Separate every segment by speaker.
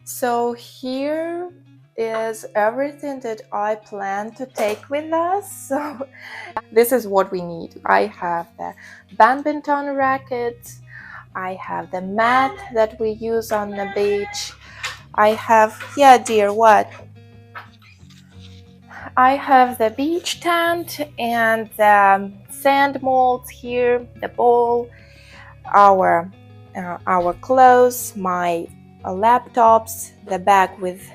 Speaker 1: So here is everything that I plan to take with us. So this is what we need. I have the badminton racket, I have the mat that we use on the beach. I have, yeah, dear, what? I have the beach tent and the sand molds here, the bowl, our clothes, my laptops, the bag with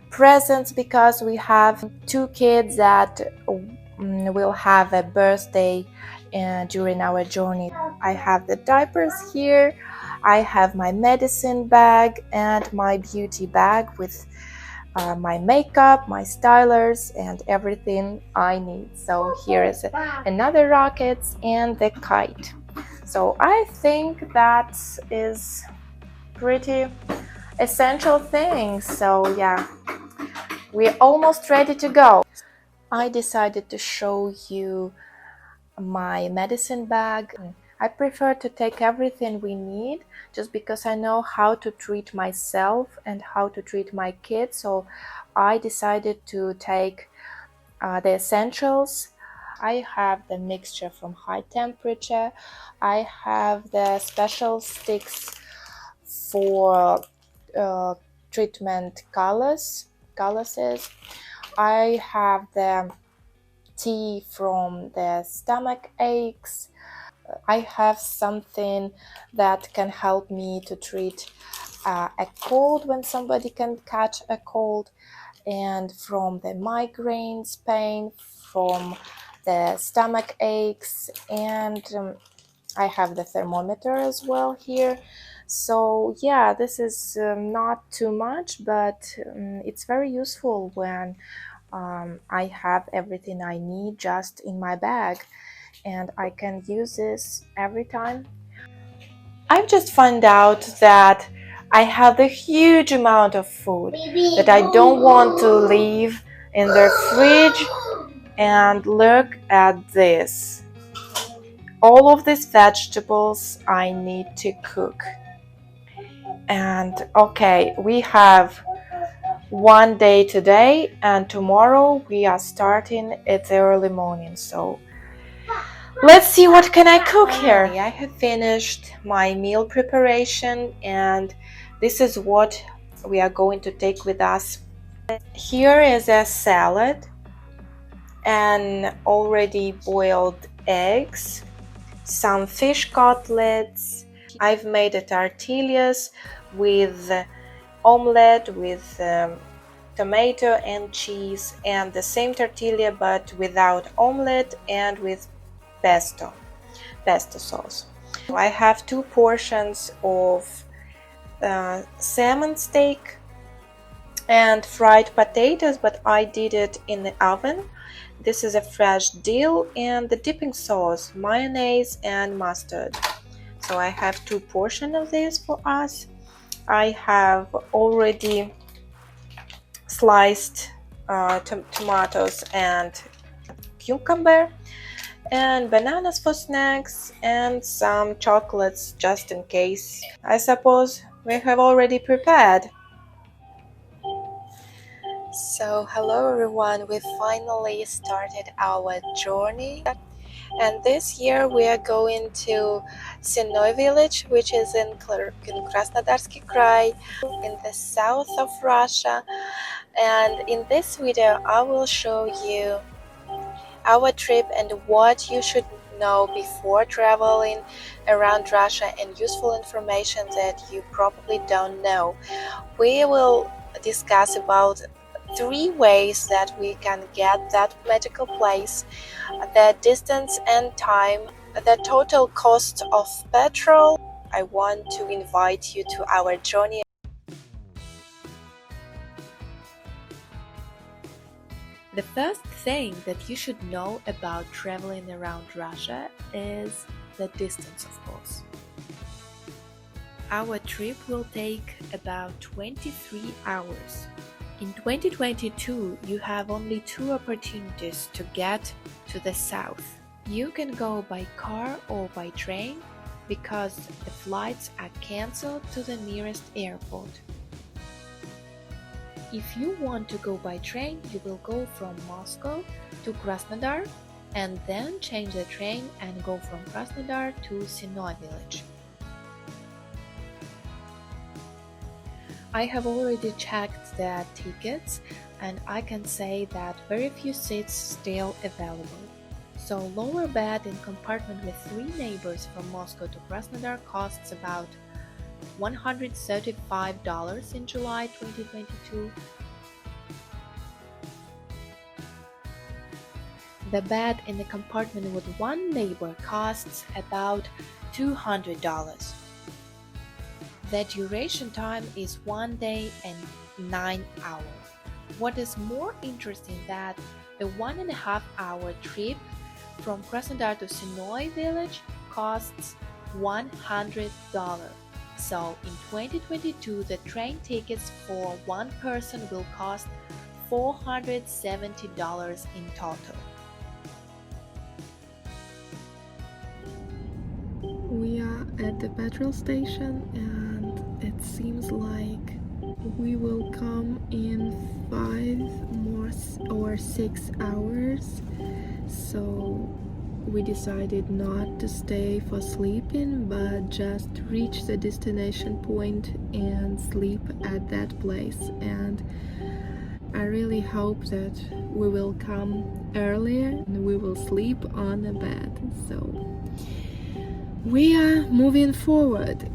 Speaker 1: presents because we have two kids that will have a birthday during our journey. I have the diapers here. I have my medicine bag and my beauty bag with my makeup, my stylers, and everything I need. So here is another rockets and the kite. So I think that is pretty essential things. So yeah, we're almost ready to go. I decided to show you my medicine bag. I prefer to take everything we need just because I know how to treat myself and how to treat my kids. So I decided to take the essentials. I have the mixture from high temperature. I have the special sticks for treatment calluses. I have the tea from the stomach aches. I have something that can help me to treat a cold when somebody can catch a cold, and from the migraines pain, from the stomach aches, and I have the thermometer as well here. So yeah, this is not too much, but it's very useful when I have everything I need just in my bag, and I can use this every time. I've just found out that I have a huge amount of food that I don't want to leave in the fridge. And look at this. All of these vegetables I need to cook. And okay, we have one day today, and tomorrow we are starting at the early morning. So let's see what can I cook here. I have finished my meal preparation, and this is what we are going to take with us. Here is a salad and already boiled eggs, some fish cutlets. I've made a tortillas with omelette with tomato and cheese, and the same tortilla but without omelette and with pesto sauce. I have 2 portions of salmon steak and fried potatoes, but I did it in the oven. This is a fresh dill and the dipping sauce, mayonnaise and mustard. So I have 2 portions of this for us. I have already sliced tomatoes and cucumber, and bananas for snacks, and some chocolates just in case. I suppose we have already prepared. So hello everyone, we finally started our journey, and this year we are going to Sennoy village, which is in Krasnodarskiy kray in the south of Russia. And in this video I will show you our trip and what you should know before traveling around Russia, and useful information that you probably don't know. We will discuss about 3 ways that we can get that magical place, the distance and time, the total cost of petrol. I want to invite you to our journey. The first thing that you should know about traveling around Russia is the distance, of course. Our trip will take about 23 hours. In 2022, you have only 2 opportunities to get to the south. You can go by car or by train because the flights are cancelled to the nearest airport. If you want to go by train, you will go from Moscow to Krasnodar and then change the train and go from Krasnodar to Sennoy village. I have already checked the tickets and I can say that very few seats still available. So lower bed in compartment with 3 neighbors from Moscow to Krasnodar costs about $135 in July 2022. The bed in the compartment with 1 neighbor costs about $200. The duration time is 1 day and 9 hours. What is more interesting that the 1.5 hour trip from Krasnodar to Sennoy village costs $100. So in 2022, the train tickets for 1 person will cost $470 in total.
Speaker 2: We are at the petrol station and it seems like we will come in 5 more or 6 hours. So we decided not to stay for sleeping, but just reach the destination point and sleep at that place. And I really hope that we will come earlier and we will sleep on the bed. So we are moving forward.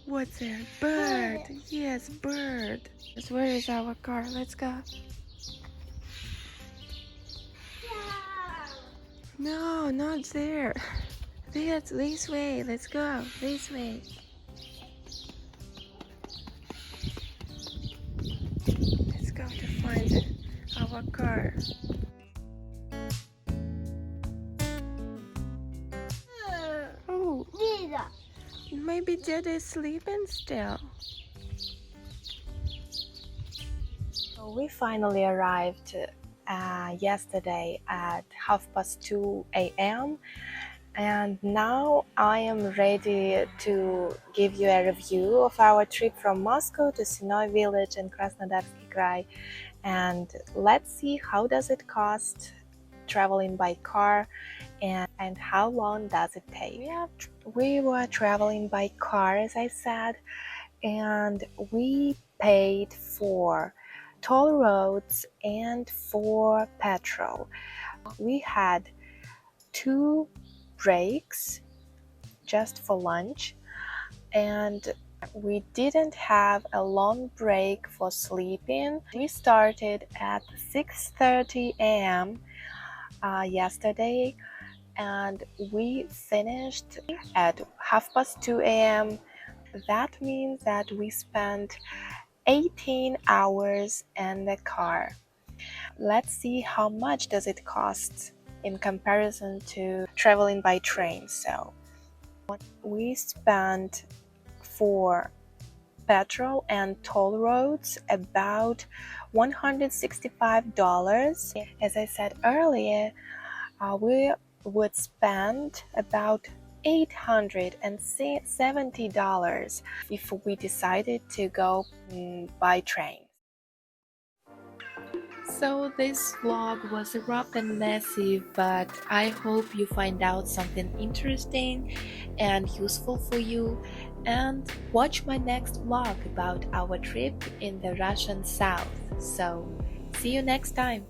Speaker 2: What's that? Bird. Yes, bird. Where is our car? Let's go. No, not there. This way. Let's go. This way. Let's go to find our car. Oh, maybe Dad is sleeping still.
Speaker 1: So we finally arrived yesterday at 2:30 a.m. and now I am ready to give you a review of our trip from Moscow to Sennoy village in Krasnodarskiy kray, and let's see how does it cost traveling by car and how long does it take. We were traveling by car, as I said, and we paid for toll roads and for petrol. We had 2 breaks just for lunch, and we didn't have a long break for sleeping. We started at 6:30 a.m. Yesterday, and we finished at 2:30 a.m. That means that we spent 18 hours in the car. Let's see how much does it cost in comparison to traveling by train. So we spent for petrol and toll roads about $165. As I said earlier, we would spend about $870 if we decided to go by train. So this vlog was rough and messy, but I hope you find out something interesting and useful for you, and watch my next vlog about our trip in the Russian South. So see you next time.